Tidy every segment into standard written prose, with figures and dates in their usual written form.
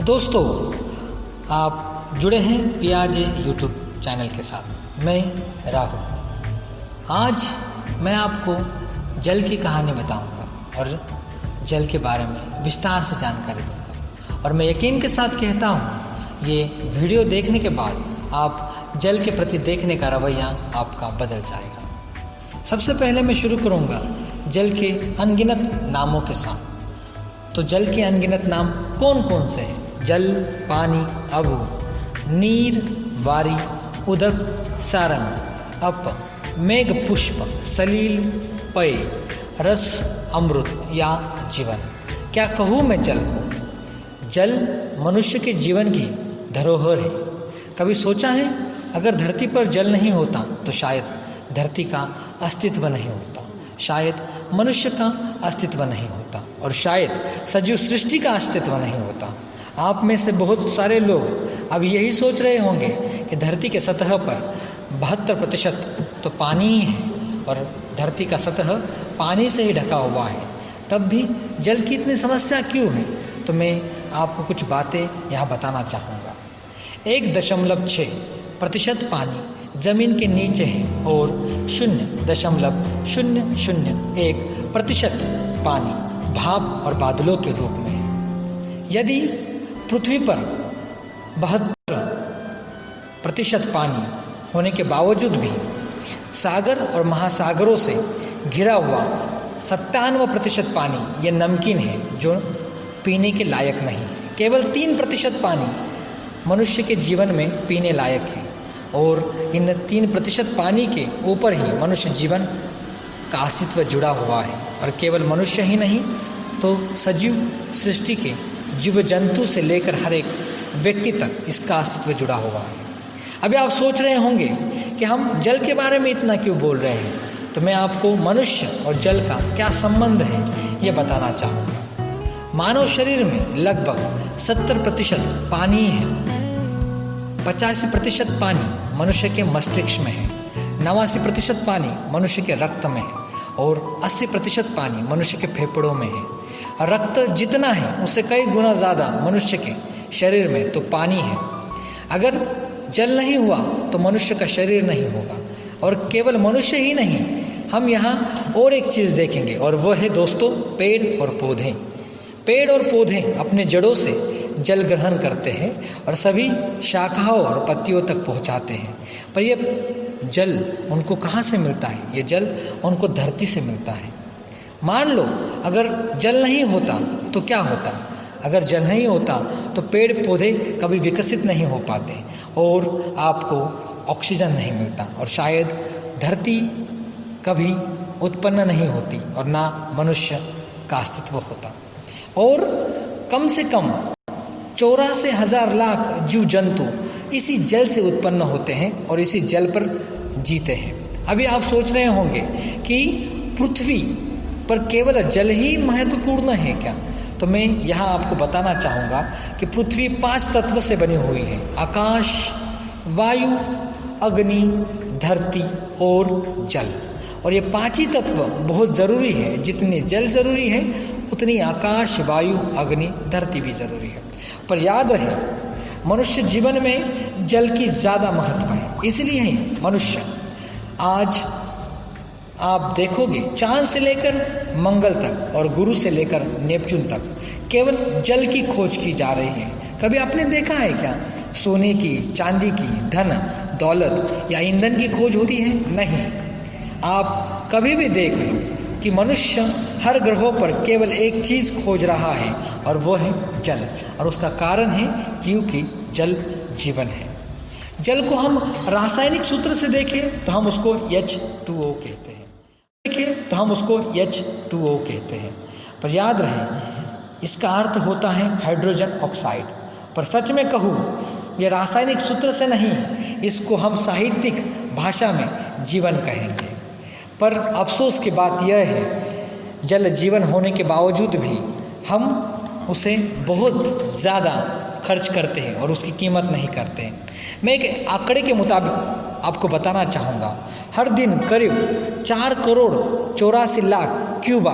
दोस्तों, आप जुड़े हैं पियाजे यूट्यूब चैनल के साथ। मैं राहुल। आज मैं आपको जल की कहानी बताऊंगा और जल के बारे में विस्तार से जानकारी दूंगा। और मैं यकीन के साथ कहता हूँ, ये वीडियो देखने के बाद आप जल के प्रति देखने का रवैया आपका बदल जाएगा। सबसे पहले मैं शुरू करूँगा जल के अनगिनत नामों के साथ। तो जल के अनगिनत नाम कौन कौन से हैं? जल, पानी, अभु, नीर, वारी, उदक, सारंग, अप, मेघ पुष्प, सलील, पेय, रस, अमृत या जीवन। क्या कहूँ मैं जल को? जल मनुष्य के जीवन की धरोहर है। कभी सोचा है, अगर धरती पर जल नहीं होता तो शायद धरती का अस्तित्व नहीं होता, शायद मनुष्य का अस्तित्व नहीं होता और शायद सजीव सृष्टि का अस्तित्व नहीं होता। आप में से बहुत सारे लोग अब यही सोच रहे होंगे कि धरती के सतह पर 72% तो पानी ही है और धरती का सतह पानी से ही ढका हुआ है, तब भी जल की इतनी समस्या क्यों है? तो मैं आपको कुछ बातें यहाँ बताना चाहूँगा। 1.6% पानी ज़मीन के नीचे है और 0.001% पानी भाप और बादलों के रूप में है। यदि पृथ्वी पर 72% पानी होने के बावजूद भी सागर और महासागरों से घिरा हुआ 97% पानी यह नमकीन है, जो पीने के लायक नहीं है। केवल 3% पानी मनुष्य के जीवन में पीने लायक है और इन 3% पानी के ऊपर ही मनुष्य जीवन का अस्तित्व जुड़ा हुआ है। और केवल मनुष्य ही नहीं तो सजीव सृष्टि के जीव जंतु से लेकर हर एक व्यक्ति तक इसका अस्तित्व जुड़ा हुआ है। अभी आप सोच रहे होंगे कि हम जल के बारे में इतना क्यों बोल रहे हैं, तो मैं आपको मनुष्य और जल का क्या संबंध है ये बताना चाहूँगा। मानव शरीर में लगभग 70% पानी है। 85% पानी मनुष्य के मस्तिष्क में है, 89% पानी मनुष्य के रक्त में है और 80% पानी मनुष्य के फेफड़ों में है। रक्त जितना है उससे कई गुना ज़्यादा मनुष्य के शरीर में तो पानी है। अगर जल नहीं हुआ तो मनुष्य का शरीर नहीं होगा। और केवल मनुष्य ही नहीं, हम यहाँ और एक चीज़ देखेंगे और वह है दोस्तों पेड़ और पौधे। पेड़ और पौधे अपने जड़ों से जल ग्रहण करते हैं और सभी शाखाओं और पत्तियों तक पहुँचाते हैं। पर यह जल उनको कहाँ से मिलता है? ये जल उनको धरती से मिलता है। मान लो अगर जल नहीं होता तो क्या होता? अगर जल नहीं होता तो पेड़ पौधे कभी विकसित नहीं हो पाते और आपको ऑक्सीजन नहीं मिलता और शायद धरती कभी उत्पन्न नहीं होती और ना मनुष्य का अस्तित्व होता। और कम से कम 84,000 लाख जीव जंतु इसी जल से उत्पन्न होते हैं और इसी जल पर जीते हैं। अभी आप सोच रहे होंगे कि पृथ्वी पर केवल जल ही महत्वपूर्ण है क्या? तो मैं यहाँ आपको बताना चाहूँगा कि पृथ्वी 5 तत्व से बनी हुई है: आकाश, वायु, अग्नि, धरती और जल। और ये 5 ही तत्व बहुत ज़रूरी है। जितनी जल ज़रूरी है उतनी आकाश, वायु, अग्नि, धरती भी ज़रूरी है। पर याद रहे, मनुष्य जीवन में जल की ज़्यादा महत्व है। इसलिए ही मनुष्य आज आप देखोगे चांद से लेकर मंगल तक और गुरु से लेकर नेपच्यून तक केवल जल की खोज की जा रही है। कभी आपने देखा है क्या सोने की, चांदी की, धन दौलत या ईंधन की खोज होती है? नहीं। आप कभी भी देख लो कि मनुष्य हर ग्रहों पर केवल एक चीज़ खोज रहा है और वो है जल। और उसका कारण है क्योंकि जल जीवन है। जल को हम रासायनिक सूत्र से देखें तो हम उसको H2O कहते हैं। देखें तो हम उसको H2O कहते हैं। पर याद रहे, इसका अर्थ होता है हाइड्रोजन ऑक्साइड। पर सच में कहूँ, ये रासायनिक सूत्र से नहीं, इसको हम साहित्यिक भाषा में जीवन कहेंगे। पर अफसोस की बात यह है, जल जीवन होने के बावजूद भी हम उसे बहुत ज़्यादा खर्च करते हैं और उसकी कीमत नहीं करते हैं। मैं एक आंकड़े के मुताबिक आपको बताना चाहूँगा, हर दिन करीब 4,84,00,000 क्यूबा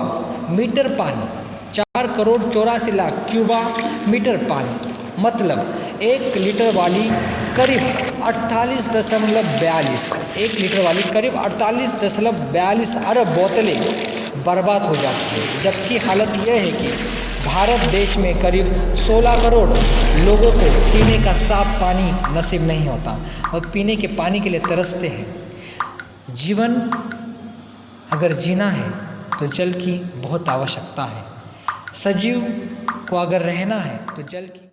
मीटर पानी 4,84,00,000 क्यूबा मीटर पानी मतलब 1 लीटर वाली करीब 48.42 1 लीटर वाली करीब 48.42 अरब बोतलें बर्बाद हो जाती है। जबकि हालत यह है कि भारत देश में करीब 16 करोड़ लोगों को पीने का साफ पानी नसीब नहीं होता और पीने के पानी के लिए तरसते हैं। जीवन अगर जीना है तो जल की बहुत आवश्यकता है। सजीव को अगर रहना है तो जल की